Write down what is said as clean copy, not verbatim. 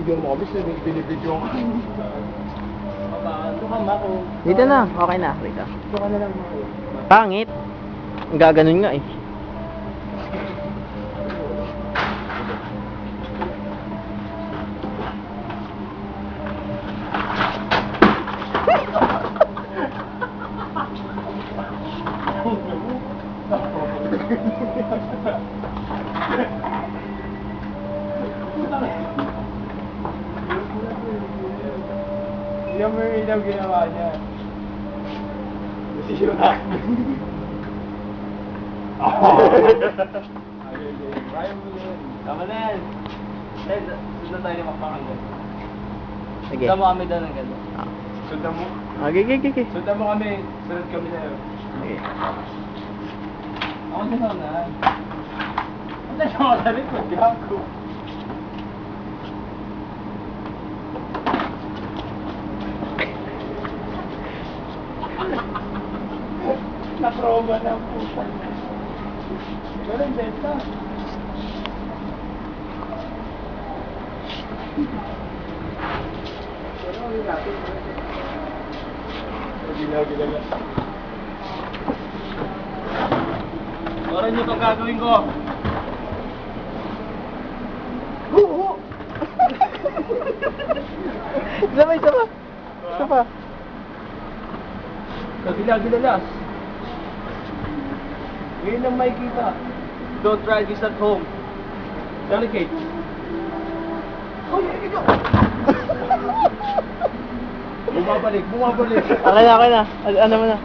binibidyo mo kami, binibidyo ko. Ito ka, Mako. Dito na, okay na, rito. Ito ka na lang, Mako. Pangit. Gaganon nga eh. Hindi mo yung ilaw ginawa niya. Nasira. Ryan mo yun. Tama na yan. Sundan tayo ni Makmakanggan. Sige. Sundan mo kami doon ng gano'n. Sundan mo. Okay. Sundan mo kami. Sunod kami na yun. Okay. Ako sa sana. Ang tayo ako sa likod. Gago. Na-trauma na ang puta. Pero hindi na. Pero ang natin. Gila. Oran nyo itong gagawin ko. Isa pa. Gila. Ngayon ang makikita. Don't try this at home. Delicate. Oh, ito! Bumabalik. Okay na. Ano mo na?